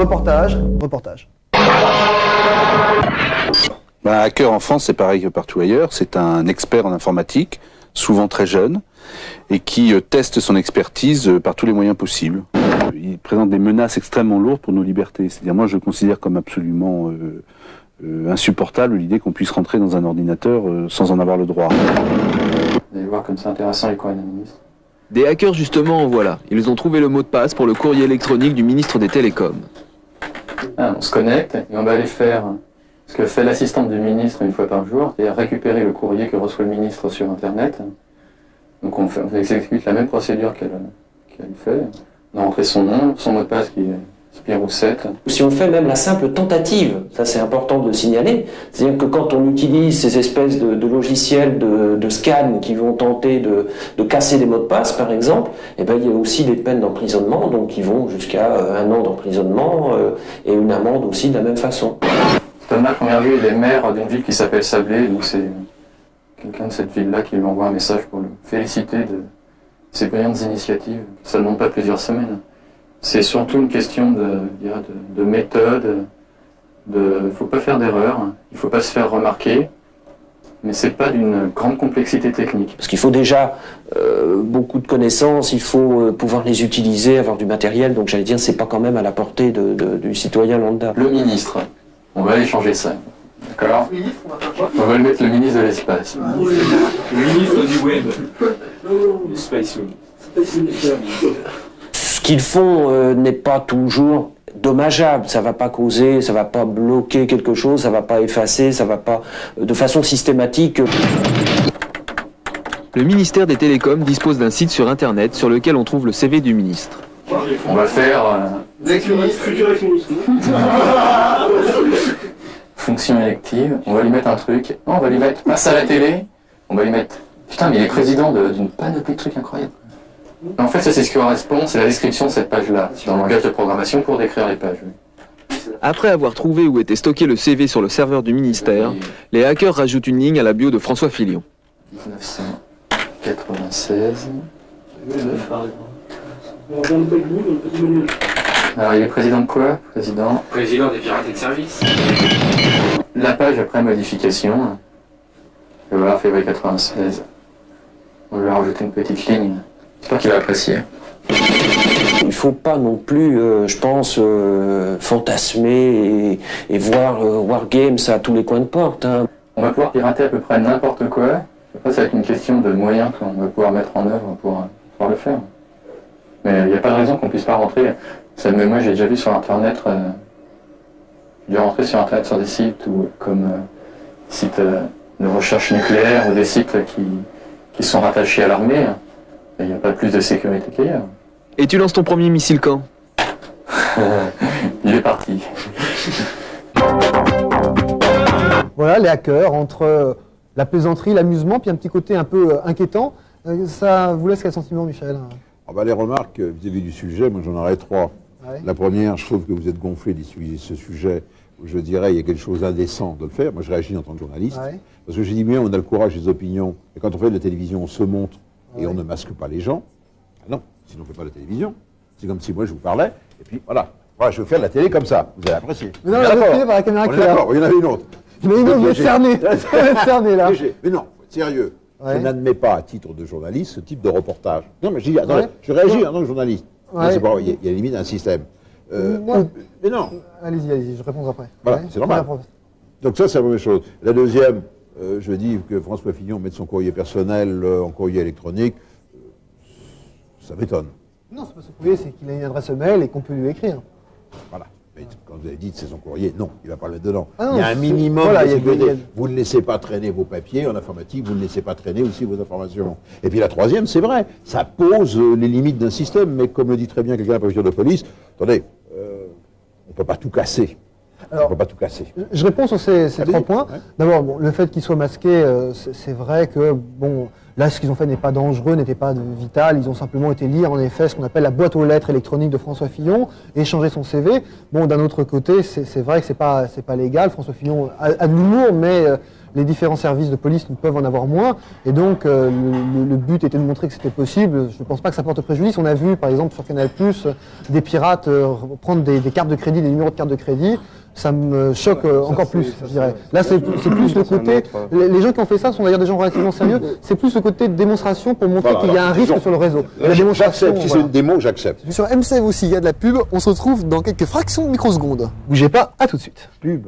Reportage. Un hacker en France, c'est pareil que partout ailleurs. C'est un expert en informatique, souvent très jeune, et qui teste son expertise par tous les moyens possibles. Il présente des menaces extrêmement lourdes pour nos libertés. C'est-à-dire, moi, je le considère comme absolument insupportable l'idée qu'on puisse rentrer dans un ordinateur sans en avoir le droit. Vous allez voir comme c'est intéressant les courriers d'un ministre. Des hackers justement en voilà. Ils ont trouvé le mot de passe pour le courrier électronique du ministre des Télécoms. On se connecte et on va aller faire ce que fait l'assistante du ministre une fois par jour, c'est-à-dire récupérer le courrier que reçoit le ministre sur Internet. Donc on exécute la même procédure qu'elle fait. On a rentré son nom, son mot de passe qui est Spirou 7. Si on fait même la simple tentative, ça c'est important de signaler, c'est-à-dire que quand on utilise ces espèces de logiciels de scan qui vont tenter de casser des mots de passe par exemple, eh ben, il y a aussi des peines d'emprisonnement, donc qui vont jusqu'à 1 an d'emprisonnement et une amende aussi de la même façon. Thomas Convervieux, il est maire d'une ville qui s'appelle Sablé, donc c'est quelqu'un de cette ville-là qui lui envoie un message pour le féliciter de ses brillantes initiatives. Ça ne demande pas plusieurs semaines. C'est surtout une question de méthode, il ne faut pas faire d'erreur, il ne faut pas se faire remarquer, mais ce n'est pas d'une grande complexité technique. Parce qu'il faut déjà beaucoup de connaissances, il faut pouvoir les utiliser, avoir du matériel, donc j'allais dire, c'est pas quand même à la portée du citoyen lambda. Le ministre, on va aller changer ça. D'accord. On va le mettre le ministre de l'espace. Le ministre du web. Du space. Ce qu'ils font n'est pas toujours dommageable, ça va pas causer, ça va pas bloquer quelque chose, ça va pas effacer, ça va pas de façon systématique. Le ministère des Télécoms dispose d'un site sur Internet sur lequel on trouve le CV du ministre. On va faire fonction élective, on va lui mettre un truc, on va lui mettre passe à la télé, on va lui mettre putain mais il est président d'une panoplie de trucs incroyables. En fait ça c'est ce qui correspond, c'est la description de cette page-là, dans le langage de programmation pour décrire les pages. Après avoir trouvé où était stocké le CV sur le serveur du ministère, les hackers rajoutent une ligne à la bio de François Fillon. 1996. Alors il est président de quoi? Président Président des pirates de service. La page après modification. Et voilà, février 96. On lui a rajouté une petite ligne. J'espère qu'il va apprécier. Il ne faut pas non plus, je pense, fantasmer et voir Wargames à tous les coins de porte. Hein. On va pouvoir pirater à peu près n'importe quoi. Après, ça va être une question de moyens qu'on va pouvoir mettre en œuvre pour pouvoir le faire. Mais il n'y a pas de raison qu'on ne puisse pas rentrer. Mais moi, j'ai déjà vu sur Internet, j'ai rentré sur Internet sur des sites comme sites de recherche nucléaire ou des sites qui sont rattachés à l'armée. Il n'y a pas plus de sécurité qu'ailleurs. Et tu lances ton premier missile quand? Il est parti. Voilà, les hackers, entre la plaisanterie, l'amusement, puis un petit côté un peu inquiétant. Ça vous laisse quel sentiment, Michel? Les remarques vis-à-vis du sujet, moi j'en aurais 3. Ouais. La première, je trouve que vous êtes gonflé d'utiliser ce sujet. Je dirais il y a quelque chose d'indécent de le faire. Moi je réagis en tant que journaliste. Ouais. Parce que j'ai dit, mais on a le courage des opinions. Et quand on fait de la télévision, on se montre et on ne masque pas les gens. Ah non, sinon on ne fait pas de la télévision. C'est comme si moi je vous parlais, et puis voilà. Je vais faire de la télé comme ça. Vous allez apprécier. Mais non, la télé par la caméra qui est là. D'accord, il y en avait une autre. Il y en a une autre, vous êtes cerné. Cerné là. Mais non, faut être sérieux. Ouais. Je n'admets pas, à titre de journaliste, ce type de reportage. Non, mais je dis, attendez, je réagis en tant que journaliste. Ouais. Il y a limite un système. Mais non. Allez-y, je réponds après. Voilà, c'est normal. Donc ça, c'est la première chose. La deuxième, je dis que François Fillon mette son courrier personnel en courrier électronique, ça m'étonne. Non, c'est pas son courrier, c'est qu'il a une adresse mail et qu'on peut lui écrire. Voilà. Mais quand vous avez dit que c'est son courrier, non, il ne va pas le mettre dedans. Ah non, il y a un minimum voilà, de sécurité. Vous ne laissez pas traîner vos papiers en informatique, vous ne laissez pas traîner aussi vos informations. Et puis la troisième, c'est vrai, ça pose les limites d'un système, mais comme le dit très bien quelqu'un à la préfecture de police, attendez, on ne peut pas tout casser. Alors, on ne peut pas tout casser. Je réponds sur ces 3 points. Ouais. D'abord, bon, le fait qu'il soit masqué, c'est vrai que, bon, là, ce qu'ils ont fait n'est pas dangereux, n'était pas vital. Ils ont simplement été lire, en effet, ce qu'on appelle la boîte aux lettres électronique de François Fillon, échanger son CV. Bon, d'un autre côté, c'est vrai que c'est pas légal. François Fillon a de l'humour, mais les différents services de police ne peuvent en avoir moins. Et donc, le but était de montrer que c'était possible. Je ne pense pas que ça porte préjudice. On a vu, par exemple, sur Canal+, des pirates prendre des cartes de crédit, des numéros de cartes de crédit. Ça me choque encore plus, je dirais. Là, c'est plus le côté... Les gens qui ont fait ça sont d'ailleurs des gens relativement sérieux. C'est plus le côté de démonstration pour montrer qu'il y a un risque sur le réseau. La démonstration, si c'est une démo, j'accepte. Sur M16 aussi, il y a de la pub. On se retrouve dans quelques fractions de microsecondes. Bougez pas, à tout de suite. Pub.